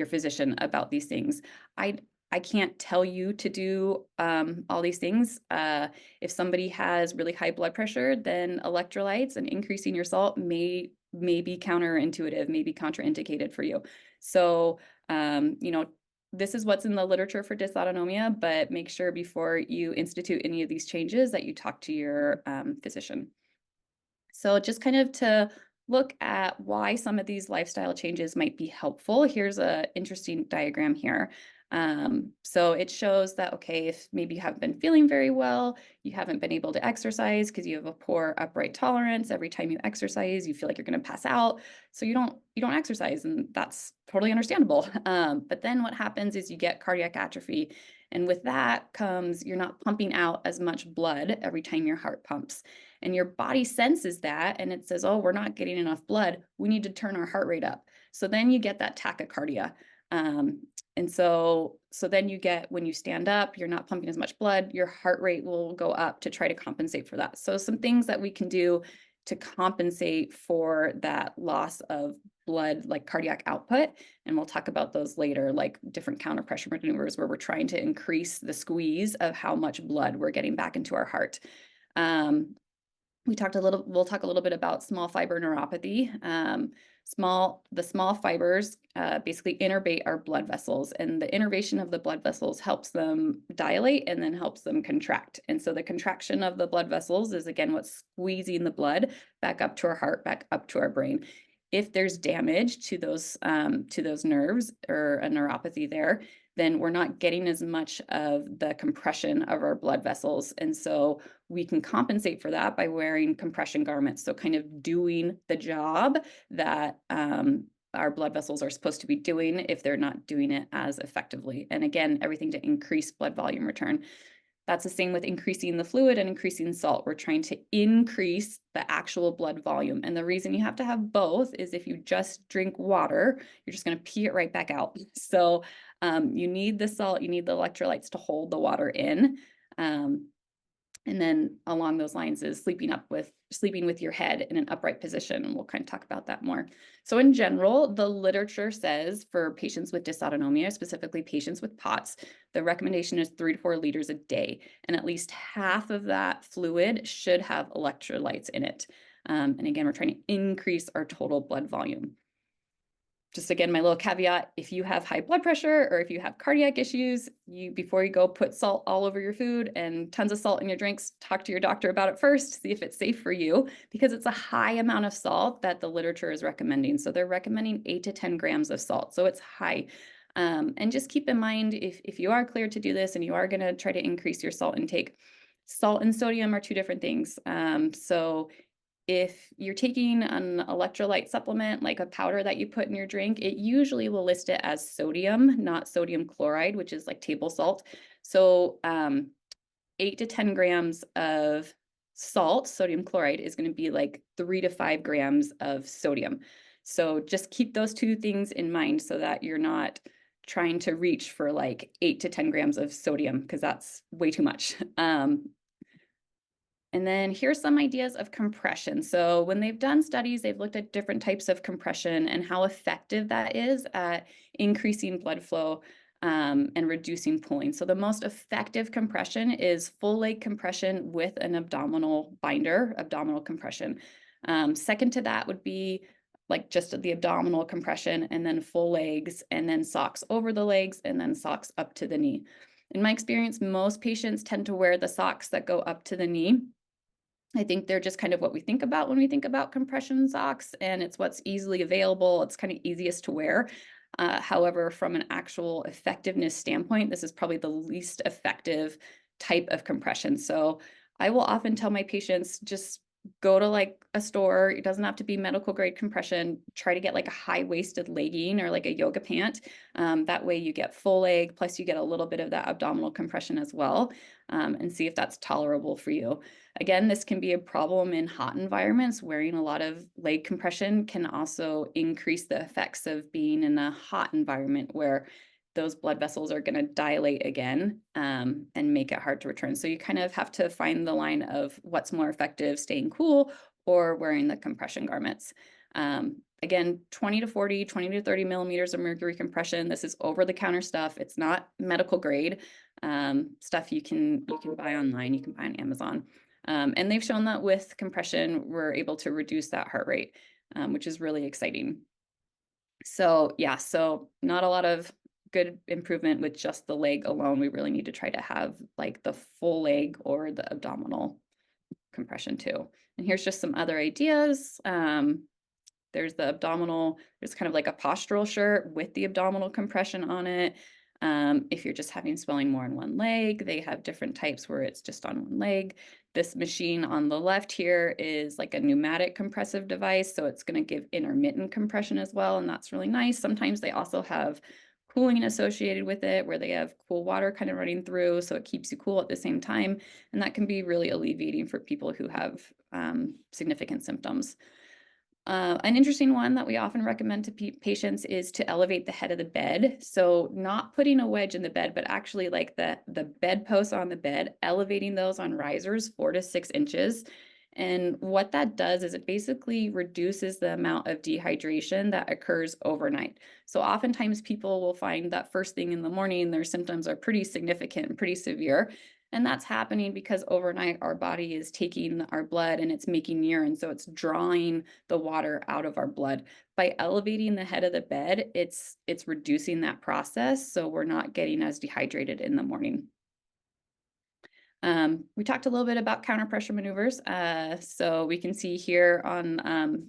physician, about these things. I can't tell you to do all these things. If somebody has really high blood pressure, then electrolytes and increasing your salt may be counterintuitive, may be contraindicated for you. So, this is what's in the literature for dysautonomia, but make sure before you institute any of these changes that you talk to your physician. So just kind of to look at why some of these lifestyle changes might be helpful, here's an interesting diagram here. So it shows that, okay, if maybe you haven't been feeling very well, you haven't been able to exercise because you have a poor upright tolerance. Every time you exercise, you feel like you're going to pass out. So you don't exercise, and that's totally understandable. But then what happens is you get cardiac atrophy. And with that comes, you're not pumping out as much blood every time your heart pumps. And your body senses that, and it says, oh, we're not getting enough blood. We need to turn our heart rate up. So then you get that tachycardia. And so then you get, when you stand up, you're not pumping as much blood, your heart rate will go up to try to compensate for that. So some things that we can do to compensate for that loss of blood, like cardiac output, and we'll talk about those later, like different counter pressure maneuvers where we're trying to increase the squeeze of how much blood we're getting back into our heart. We'll talk a little bit about small fiber neuropathy. The small fibers basically innervate our blood vessels, and the innervation of the blood vessels helps them dilate and then helps them contract. And so the contraction of the blood vessels is again what's squeezing the blood back up to our heart, back up to our brain. If there's damage to those nerves or a neuropathy there, then we're not getting as much of the compression of our blood vessels. And so we can compensate for that by wearing compression garments. So kind of doing the job that our blood vessels are supposed to be doing if they're not doing it as effectively. And again, everything to increase blood volume return. That's the same with increasing the fluid and increasing salt. We're trying to increase the actual blood volume. And the reason you have to have both is if you just drink water, you're just going to pee it right back out. So you need the salt, you need the electrolytes to hold the water in. And then along those lines is sleeping with your head in an upright position. And we'll kind of talk about that more. So in general, the literature says for patients with dysautonomia, specifically patients with POTS, the recommendation is 3 to 4 liters a day. And at least half of that fluid should have electrolytes in it. And again, we're trying to increase our total blood volume. Just again, my little caveat, if you have high blood pressure or if you have cardiac issues, before you go put salt all over your food and tons of salt in your drinks, talk to your doctor about it first, see if it's safe for you, because it's a high amount of salt that the literature is recommending. So they're recommending 8 to 10 grams of salt. So it's high. And just keep in mind, if you are cleared to do this and you are going to try to increase your salt intake, salt and sodium are 2 different things. So if you're taking an electrolyte supplement, like a powder that you put in your drink, it usually will list it as sodium, not sodium chloride, which is like table salt. So 8 to 10 grams of salt, sodium chloride, is going to be like 3 to 5 grams of sodium. So just keep those 2 things in mind so that you're not trying to reach for like 8 to 10 grams of sodium, because that's way too much. And then here's some ideas of compression. So when they've done studies, they've looked at different types of compression and how effective that is at increasing blood flow and reducing pulling. So the most effective compression is full leg compression with an abdominal binder, abdominal compression. Second to that would be like just the abdominal compression, and then full legs, and then socks over the legs, and then socks up to the knee. In my experience, most patients tend to wear the socks that go up to the knee. I think they're just kind of what we think about when we think about compression socks, and it's what's easily available. It's kind of easiest to wear. However, from an actual effectiveness standpoint, this is probably the least effective type of compression. So I will often tell my patients, just go to like a store. It doesn't have to be medical grade compression. Try to get like a high-waisted legging or like a yoga pant. That way you get full leg, plus you get a little bit of that abdominal compression as well, and see if that's tolerable for you. Again, this can be a problem in hot environments. Wearing a lot of leg compression can also increase the effects of being in a hot environment where those blood vessels are going to dilate again and make it hard to return. So you kind of have to find the line of what's more effective, staying cool or wearing the compression garments. Again, 20 to 30 millimeters of mercury compression. This is over-the-counter stuff. It's not medical grade stuff you can buy online. You can buy on Amazon. And they've shown that with compression, we're able to reduce that heart rate, which is really exciting. So yeah, so not a lot of good improvement with just the leg alone. We really need to try to have like the full leg or the abdominal compression too. And here's just some other ideas. There's the abdominal, there's kind of like a postural shirt with the abdominal compression on it. If you're just having swelling more in one leg, they have different types where it's just on one leg. This machine on the left here is like a pneumatic compressive device, so it's going to give intermittent compression as well, and that's really nice. Sometimes they also have cooling associated with it, where they have cool water kind of running through, so it keeps you cool at the same time, and that can be really alleviating for people who have significant symptoms. An interesting one that we often recommend to patients is to elevate the head of the bed. So not putting a wedge in the bed, but actually like the bedposts on the bed, elevating those on risers 4 to 6 inches. And what that does is it basically reduces the amount of dehydration that occurs overnight. So oftentimes people will find that first thing in the morning, their symptoms are pretty significant and pretty severe. And that's happening because overnight our body is taking our blood and it's making urine. So it's drawing the water out of our blood. By elevating the head of the bed, it's reducing that process. So we're not getting as dehydrated in the morning. We talked a little bit about counter pressure maneuvers. So we can see here on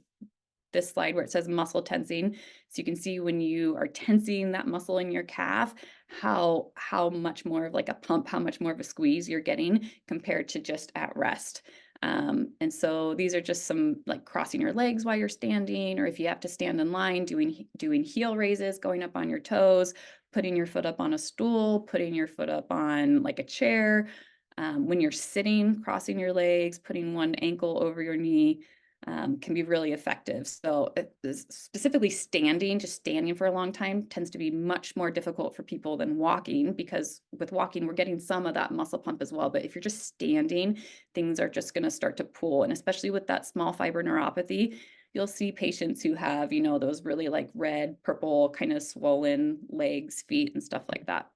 this slide where it says muscle tensing. So you can see when you are tensing that muscle in your calf, how much more of like a pump, how much more of a squeeze you're getting compared to just at rest. And so these are just some like crossing your legs while you're standing, or if you have to stand in line, doing heel raises, going up on your toes, putting your foot up on a stool, putting your foot up on like a chair. When you're sitting, crossing your legs, putting one ankle over your knee, can be really effective. So specifically standing, just standing for a long time tends to be much more difficult for people than walking, because with walking, we're getting some of that muscle pump as well. But if you're just standing, things are just going to start to pull. And especially with that small fiber neuropathy, you'll see patients who have, you know, those really like red, purple, kind of swollen legs, feet, and stuff like that.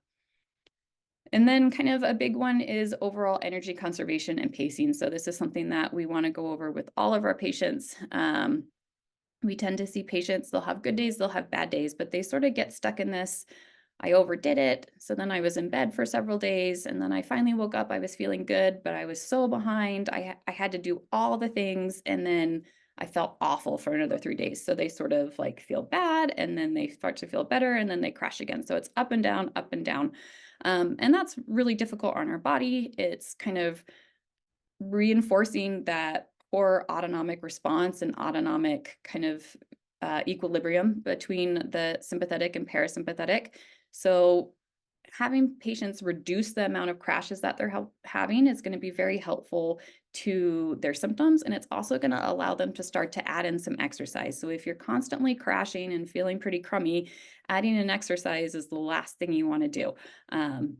And then kind of a big one is overall energy conservation and pacing. So this is something that we want to go over with all of our patients. We tend to see patients, they'll have good days, they'll have bad days, but they sort of get stuck in this, I overdid it. So then I was in bed for several days, and then I finally woke up, I was feeling good, but I was so behind. I had to do all the things, and then I felt awful for another 3 days. So they sort of like feel bad, and then they start to feel better, and then they crash again. So it's up and down, up and down. And that's really difficult on our body. It's kind of reinforcing that poor autonomic response and autonomic kind of equilibrium between the sympathetic and parasympathetic. So having patients reduce the amount of crashes that they're having is going to be very helpful to their symptoms. And it's also going to allow them to start to add in some exercise. So if you're constantly crashing and feeling pretty crummy, adding an exercise is the last thing you want to do.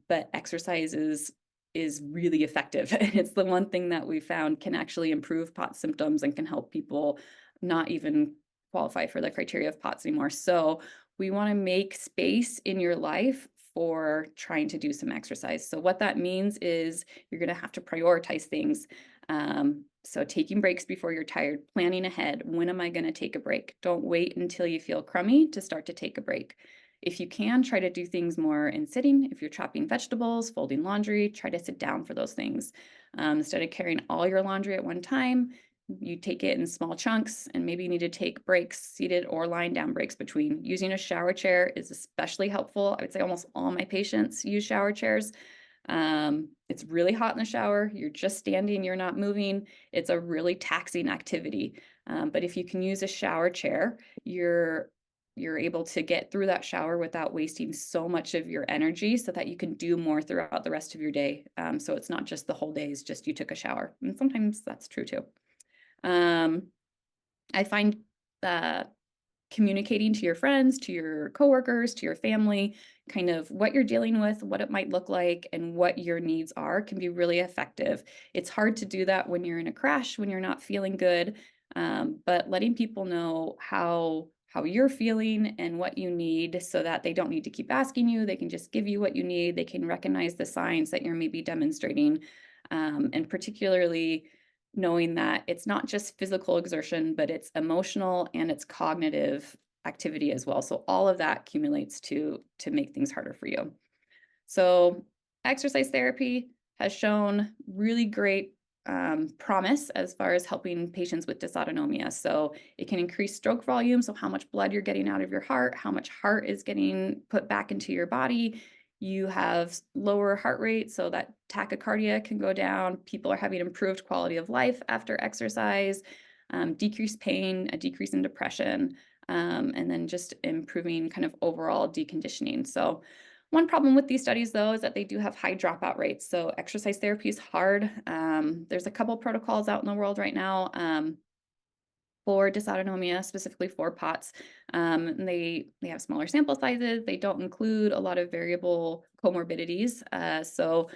But exercise is really effective. And it's the one thing that we found can actually improve POTS symptoms and can help people not even qualify for the criteria of POTS anymore. So we want to make space in your life for trying to do some exercise. So what that means is you're going to have to prioritize things. So taking breaks before you're tired, planning ahead. When am I going to take a break? Don't wait until you feel crummy to start to take a break. If you can, try to do things more in sitting. If you're chopping vegetables, folding laundry, try to sit down for those things. Instead of carrying all your laundry at one time, you take it in small chunks, and maybe you need to take breaks, seated or lying down breaks between. Using a shower chair is especially helpful. I would say almost all my patients use shower chairs. It's really hot in the shower. You're just standing, you're not moving. It's a really taxing activity. But if you can use a shower chair, you're able to get through that shower without wasting so much of your energy, so that you can do more throughout the rest of your day. So it's not just the whole day is just you took a shower. And sometimes that's true too. I find that communicating to your friends, to your coworkers, to your family, kind of what you're dealing with, what it might look like, and what your needs are can be really effective. It's hard to do that when you're in a crash, when you're not feeling good, but letting people know how you're feeling and what you need, so that they don't need to keep asking you, they can just give you what you need, they can recognize the signs that you're maybe demonstrating, and particularly knowing that it's not just physical exertion, but it's emotional and it's cognitive activity as well. So all of that accumulates to make things harder for you. So exercise therapy has shown really great promise as far as helping patients with dysautonomia. So it can increase stroke volume, so how much blood you're getting out of your heart, how much heart is getting put back into your body. You have lower heart rate, so that tachycardia can go down. People are having improved quality of life after exercise, decreased pain, a decrease in depression, and then just improving kind of overall deconditioning. So one problem with these studies, though, is that they do have high dropout rates. So exercise therapy is hard. There's a couple protocols out in the world right now for dysautonomia, specifically for POTS. And they have smaller sample sizes. They don't include a lot of variable comorbidities. So,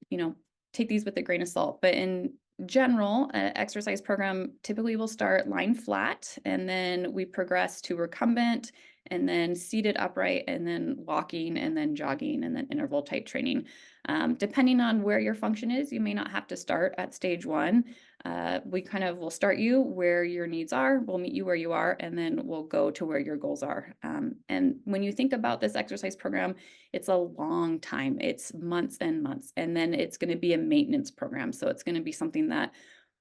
you know, take these with a grain of salt. But in general, an exercise program typically will start lying flat, and then we progress to recumbent, and then seated upright, and then walking, and then jogging, and then interval type training. Depending on where your function is, you may not have to start at stage 1. We kind of will start you where your needs are, we'll meet you where you are, and then we'll go to where your goals are. And when you think about this exercise program, it's a long time. It's months and months, and then it's going to be a maintenance program. So it's going to be something that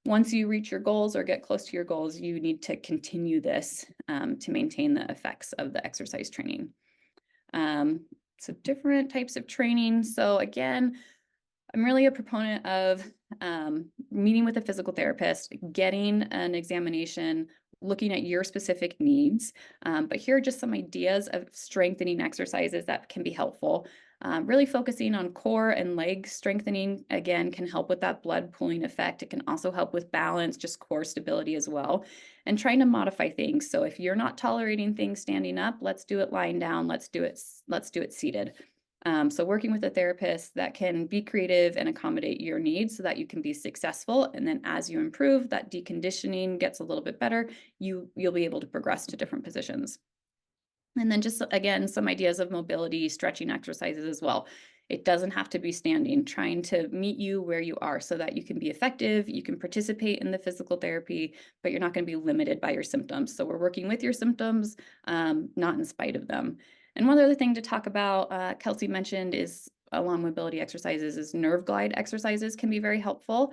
once you reach your goals or get close to your goals, you need to continue this to maintain the effects of the exercise training. So different types of training. So again, I'm really a proponent of meeting with a physical therapist, getting an examination, looking at your specific needs. But here are just some ideas of strengthening exercises that can be helpful. Really focusing on core and leg strengthening, again, can help with that blood pooling effect. It can also help with balance, just core stability as well. And trying to modify things. So if you're not tolerating things standing up, let's do it lying down. Let's do it seated. So working with a therapist that can be creative and accommodate your needs so that you can be successful. And then as you improve, that deconditioning gets a little bit better, you'll be able to progress to different positions. And then just, again, some ideas of mobility, stretching exercises as well. It doesn't have to be standing, trying to meet you where you are so that you can be effective, you can participate in the physical therapy, but you're not going to be limited by your symptoms. So we're working with your symptoms, not in spite of them. And one other thing to talk about, Kelsi mentioned, is along mobility exercises, is nerve glide exercises can be very helpful.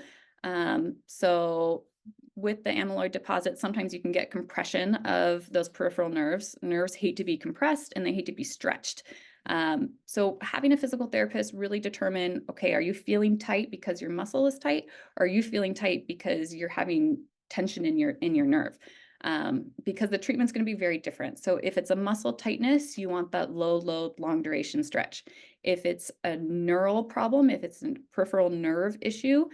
So with the amyloid deposit, sometimes you can get compression of those peripheral nerves. Nerves hate to be compressed and they hate to be stretched. So having a physical therapist really determine, okay, are you feeling tight because your muscle is tight? Or are you feeling tight because you're having tension in your nerve? Because the treatment's going to be very different. So if it's a muscle tightness, you want that low load, long duration stretch. If it's a neural problem, if it's a peripheral nerve issue,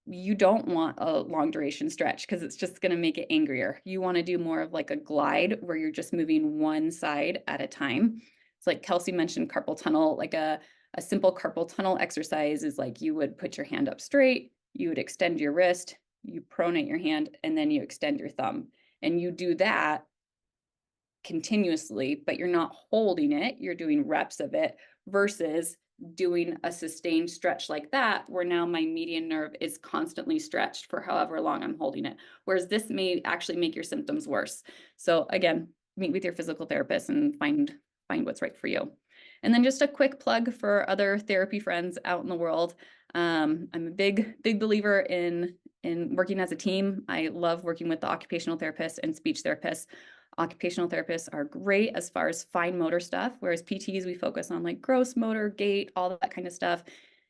you don't want a long duration stretch because it's just going to make it angrier. You want to do more of like a glide where you're just moving one side at a time. It's like Kelsi mentioned carpal tunnel, like a simple carpal tunnel exercise is like you would put your hand up straight, you would extend your wrist, you pronate your hand, and then you extend your thumb. And you do that continuously, but you're not holding it, you're doing reps of it versus doing a sustained stretch like that, where now my median nerve is constantly stretched for however long I'm holding it. Whereas this may actually make your symptoms worse. So again, meet with your physical therapist and find what's right for you. And then just a quick plug for other therapy friends out in the world. I'm a big believer in working as a team. I love working with the occupational therapists and speech therapists. Occupational therapists are great as far as fine motor stuff, whereas PTs, we focus on like gross motor, gait, all that kind of stuff.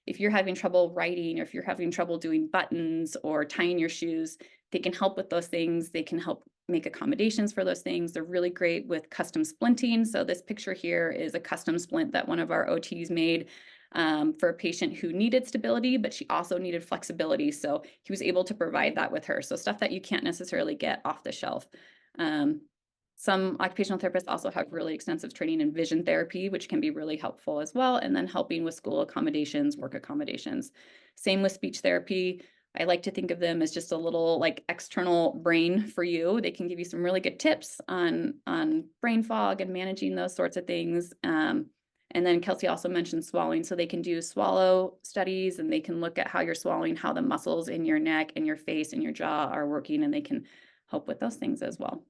If you're having trouble writing, or if you're having trouble doing buttons or tying your shoes, they can help with those things. They can help make accommodations for those things. They're really great with custom splinting. So this picture here is a custom splint that one of our OTs made for a patient who needed stability, but she also needed flexibility. So he was able to provide that with her. So stuff that you can't necessarily get off the shelf. Some occupational therapists also have really extensive training in vision therapy, which can be really helpful as well. And then helping with school accommodations, work accommodations. Same with speech therapy. I like to think of them as just a little like external brain for you. They can give you some really good tips on brain fog and managing those sorts of things. And then Kelsi also mentioned swallowing. So they can do swallow studies and they can look at how you're swallowing, how the muscles in your neck and your face and your jaw are working, and they can help with those things as well.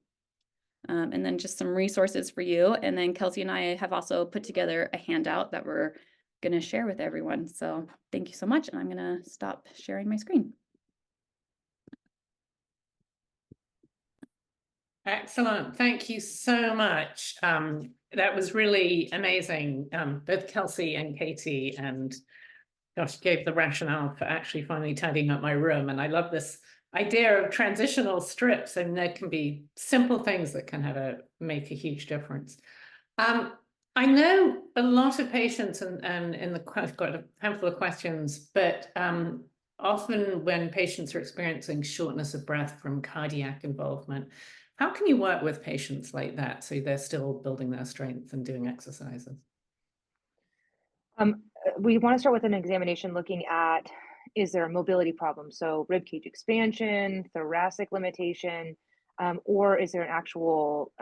And then just some resources for you. And then Kelsi and I have also put together a handout that we're going to share with everyone. So thank you so much. And I'm going to stop sharing my screen. Excellent. Thank you so much. That was really amazing. Both Kelsi and Katie, and gosh, gave the rationale for actually finally tidying up my room. And I love this idea of transitional strips, and there can be simple things that can make a huge difference. I know a lot of patients, and I've got a handful of questions, but often when patients are experiencing shortness of breath from cardiac involvement, how can you work with patients like that so they're still building their strength and doing exercises? We want to start with an examination looking at, is there a mobility problem? So rib cage expansion, thoracic limitation, or is there an actual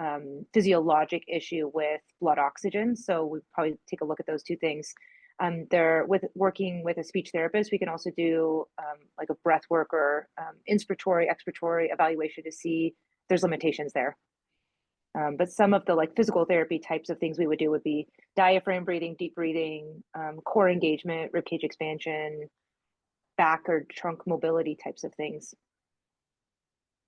physiologic issue with blood oxygen? So we probably take a look at those two things. They're working with a speech therapist. We can also do like a breath work or inspiratory, expiratory evaluation to see if there's limitations there. But some of the like physical therapy types of things we would do would be diaphragm breathing, deep breathing, core engagement, ribcage expansion, back or trunk mobility types of things.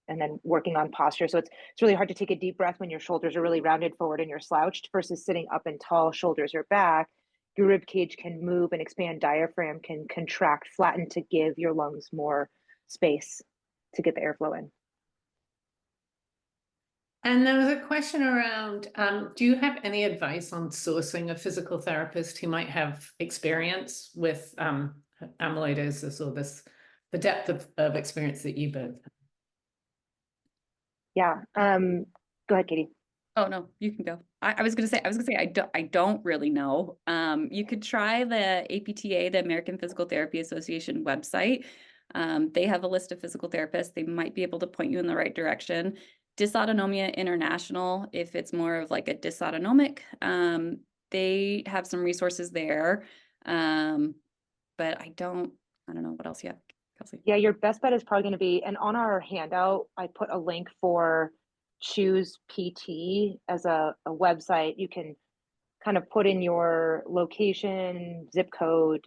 And then working on posture. So it's really hard to take a deep breath when your shoulders are really rounded forward and you're slouched versus sitting up and tall, shoulders are back. Your rib cage can move and expand, diaphragm can contract, flatten to give your lungs more space to get the airflow in. And there was a question around, do you have any advice on sourcing a physical therapist who might have experience with amyloidosis or the depth of experience that you both have? Yeah. Go ahead, Katie. Oh no, you can go. I was gonna say I don't really know. You could try the APTA, the American Physical Therapy Association website. They have a list of physical therapists. They might be able to point you in the right direction. Dysautonomia International, if it's more of like a dysautonomic, they have some resources there. But I don't know what else you have, Kelsi. Yeah, your best bet is probably going to be, and on our handout, I put a link for Choose PT as a website. You can kind of put in your location, zip code,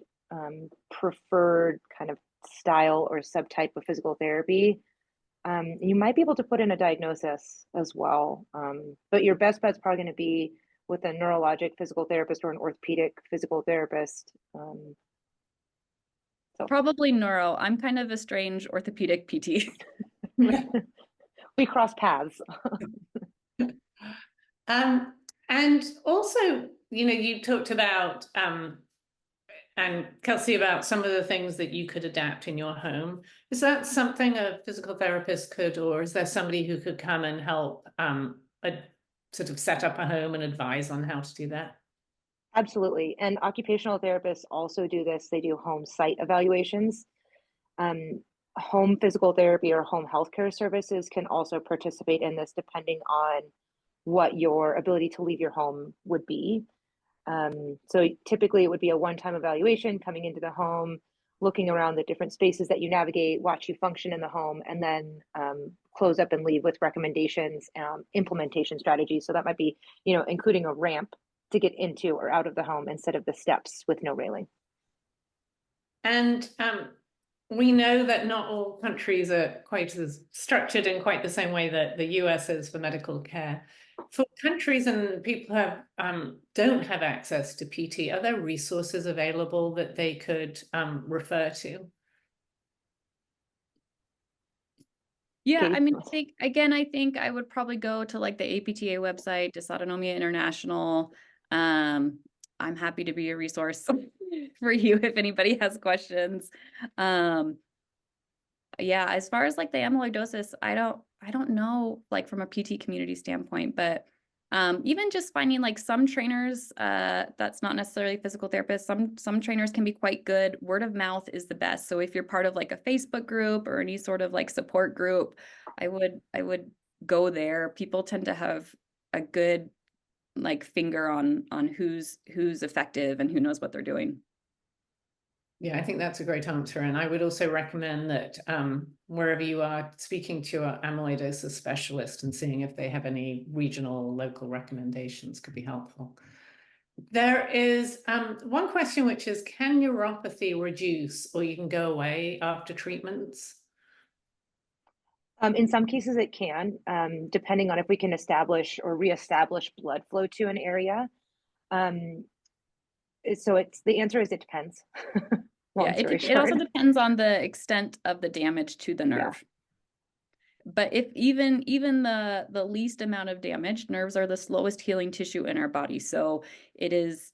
preferred kind of style or subtype of physical therapy. You might be able to put in a diagnosis as well. But your best bet's probably going to be with a neurologic physical therapist or an orthopedic physical therapist. So probably neuro. I'm kind of a strange orthopedic PT. we cross paths. And also, you talked about, and Kelsi, about some of the things that you could adapt in your home. Is that something a physical therapist could, or is there somebody who could come and help sort of set up a home and advise on how to do that? Absolutely. And occupational therapists also do this. They do home site evaluations. Home physical therapy or home healthcare services can also participate in this depending on what your ability to leave your home would be. So typically it would be a one-time evaluation, coming into the home, looking around the different spaces that you navigate, watch you function in the home, and then close up and leave with recommendations, implementation strategies. So that might be, including a ramp to get into or out of the home instead of the steps with no railing. And we know that not all countries are quite as structured in quite the same way that the US is for medical care. For countries and people who don't have access to PT, are there resources available that they could refer to? Yeah, Katie? I mean, I think I would probably go to like the APTA website, Dysautonomia International. I'm happy to be a resource for you if anybody has questions. Yeah, as far as like the amyloidosis, I don't know like from a PT community standpoint, but even just finding like some trainers, that's not necessarily physical therapists, some trainers can be quite good. Word of mouth is the best. So if you're part of like a Facebook group or any sort of like support group, I would go there. People tend to have a good like finger on who's effective and who knows what they're doing. Yeah, I think that's a great answer. And I would also recommend that wherever you are, speaking to your amyloidosis specialist and seeing if they have any regional, local recommendations could be helpful. There is one question, which is, can neuropathy reduce or even go away after treatments? In some cases it can, depending on if we can establish or reestablish blood flow to an area. So the answer is it depends. Yeah, it also depends on the extent of the damage to the nerve. Yeah. But if even the least amount of damage, nerves are the slowest healing tissue in our body. So it is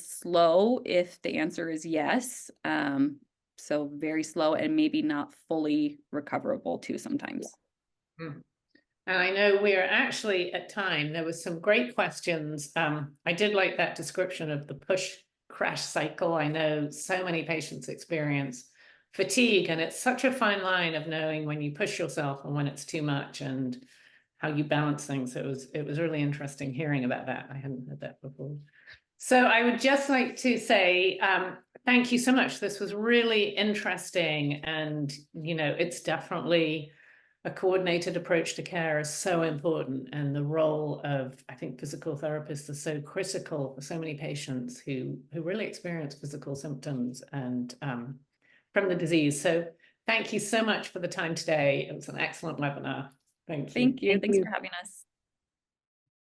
slow if the answer is yes. So very slow and maybe not fully recoverable too sometimes. Yeah. And I know we're actually at time. There was some great questions. I did like that description of the push crash cycle. I know so many patients experience fatigue, and it's such a fine line of knowing when you push yourself and when it's too much and how you balance things. It was really interesting hearing about that. I hadn't heard that before. So I would just like to say thank you so much. This was really interesting, and it's definitely a coordinated approach to care is so important, and the role of, I think, physical therapists is so critical for so many patients who really experience physical symptoms and from the disease. So thank you so much for the time today. It was an excellent webinar. Thank you. Thank you. Thank Thanks you. for having us.